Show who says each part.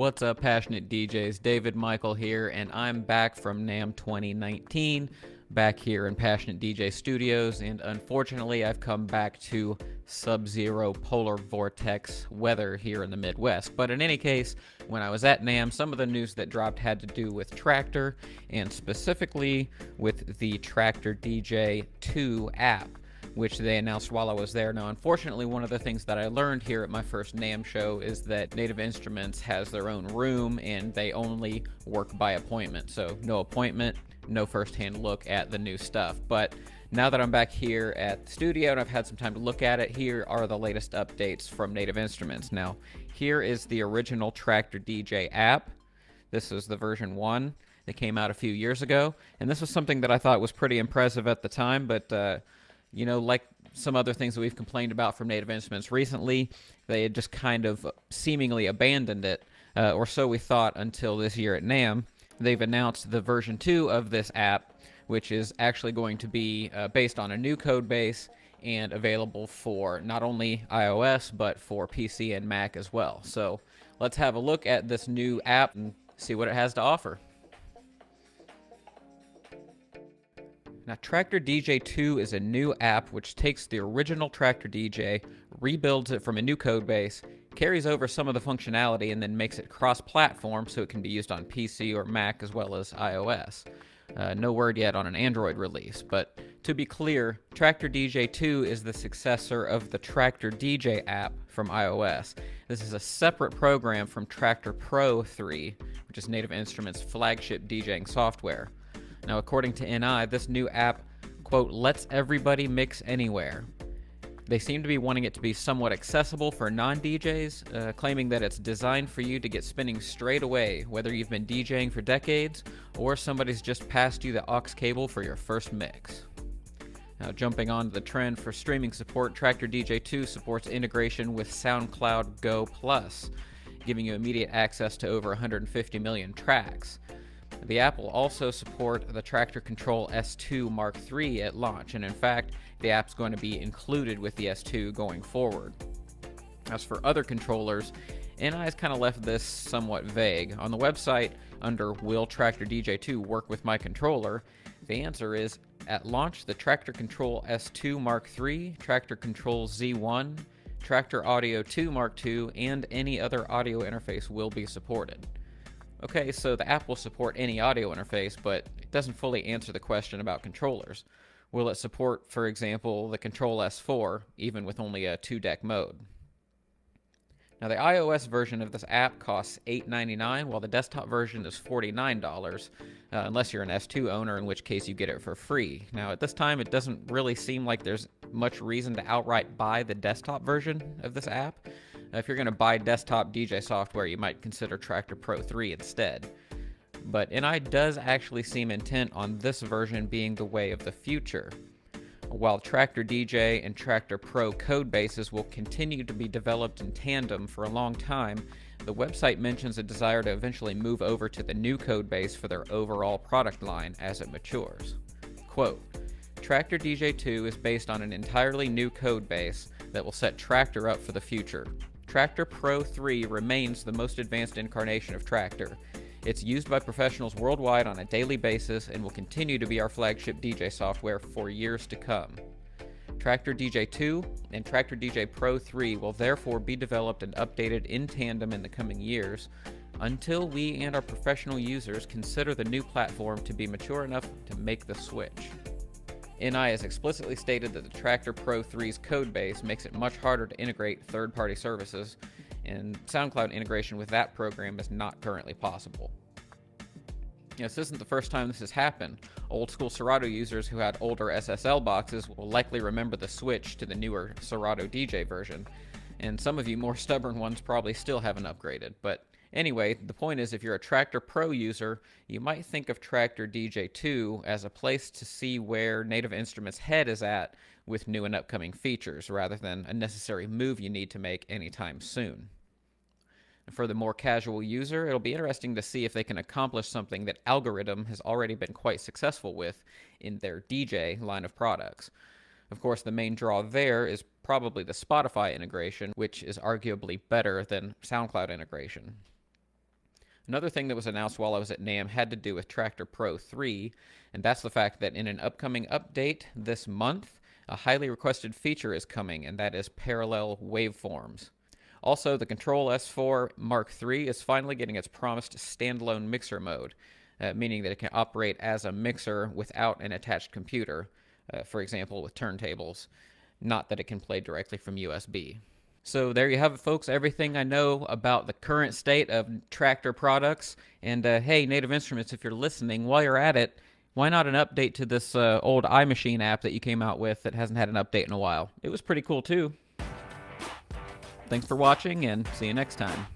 Speaker 1: What's up, passionate DJs? David Michael here, and I'm back from NAMM 2019, back here in Passionate DJ Studios, and unfortunately I've come back to sub-zero polar vortex weather here in the Midwest. But in any case, when I was at NAMM, some of the news that dropped had to do with Traktor, and specifically with the Traktor DJ 2 app, which they announced while I was there. Now, unfortunately, one of the things that I learned here at my first NAMM show is that Native Instruments has their own room and they only work by appointment. So no appointment, no first-hand look at the new stuff. But now that I'm back here at the studio and I've had some time to look at it, here are the latest updates from Native Instruments. Now, here is the original Traktor DJ app. This is the version 1 that came out a few years ago. And this was something that I thought was pretty impressive at the time, but you know, like some other things that we've complained about from Native Instruments recently, they had just kind of seemingly abandoned it, or so we thought until this year at NAMM. They've announced the version 2 of this app, which is actually going to be based on a new code base and available for not only iOS, but for PC and Mac as well. So let's have a look at this new app and see what it has to offer. Now, Traktor DJ 2 is a new app which takes the original Traktor DJ, rebuilds it from a new codebase, carries over some of the functionality, and then makes it cross-platform so it can be used on PC or Mac as well as iOS. No word yet on an Android release, but to be clear, Traktor DJ 2 is the successor of the Traktor DJ app from iOS. This is a separate program from Traktor Pro 3, which is Native Instruments' flagship DJing software. Now, according to NI, this new app, quote, lets everybody mix anywhere. They seem to be wanting it to be somewhat accessible for non-DJs, claiming that it's designed for you to get spinning straight away, whether you've been DJing for decades or somebody's just passed you the aux cable for your first mix. Now, jumping on to the trend for streaming support, Traktor DJ 2 supports integration with SoundCloud Go Plus, giving you immediate access to over 150 million tracks. The app will also support the Traktor Control S2 Mark III at launch, and in fact, the app's going to be included with the S2 going forward. As for other controllers, NI's kind of left this somewhat vague. On the website, under Will Traktor DJ 2 work with my controller, the answer is, at launch, the Traktor Control S2 Mark III, Traktor Control Z1, Traktor Audio 2 Mark II, and any other audio interface will be supported. Okay, so the app will support any audio interface, but it doesn't fully answer the question about controllers. Will it support, for example, the Control S4, even with only a 2-deck mode? Now, the iOS version of this app costs $8.99, while the desktop version is $49, unless you're an S2 owner, in which case you get it for free. Now, at this time, it doesn't really seem like there's much reason to outright buy the desktop version of this app. If you're going to buy desktop DJ software, you might consider Traktor Pro 3 instead. But NI does actually seem intent on this version being the way of the future. While Traktor DJ and Traktor Pro code bases will continue to be developed in tandem for a long time, the website mentions a desire to eventually move over to the new code base for their overall product line as it matures. Quote, Traktor DJ 2 is based on an entirely new code base that will set Traktor up for the future. Traktor Pro 3 remains the most advanced incarnation of Traktor. It's used by professionals worldwide on a daily basis and will continue to be our flagship DJ software for years to come. Traktor DJ 2 and Traktor DJ Pro 3 will therefore be developed and updated in tandem in the coming years until we and our professional users consider the new platform to be mature enough to make the switch. NI has explicitly stated that the Traktor Pro 3's codebase makes it much harder to integrate third-party services, and SoundCloud integration with that program is not currently possible. This isn't the first time this has happened. Old-school Serato users who had older SSL boxes will likely remember the switch to the newer Serato DJ version, and some of you more stubborn ones probably still haven't upgraded, but anyway, the point is, if you're a Traktor Pro user, you might think of Traktor DJ 2 as a place to see where Native Instruments' head is at with new and upcoming features, rather than a necessary move you need to make anytime soon. For the more casual user, it'll be interesting to see if they can accomplish something that Algorithm has already been quite successful with in their DJ line of products. Of course, the main draw there is probably the Spotify integration, which is arguably better than SoundCloud integration. Another thing that was announced while I was at NAMM had to do with Traktor Pro 3, and that's the fact that in an upcoming update this month, a highly requested feature is coming, and that is parallel waveforms. Also, the Control S4 Mark III is finally getting its promised standalone mixer mode, meaning that it can operate as a mixer without an attached computer, for example with turntables, not that it can play directly from USB. So there you have it, folks. Everything I know about the current state of Traktor products. And hey, Native Instruments, if you're listening, while you're at it, why not an update to this old iMachine app that you came out with that hasn't had an update in a while? It was pretty cool, too. Thanks for watching, and see you next time.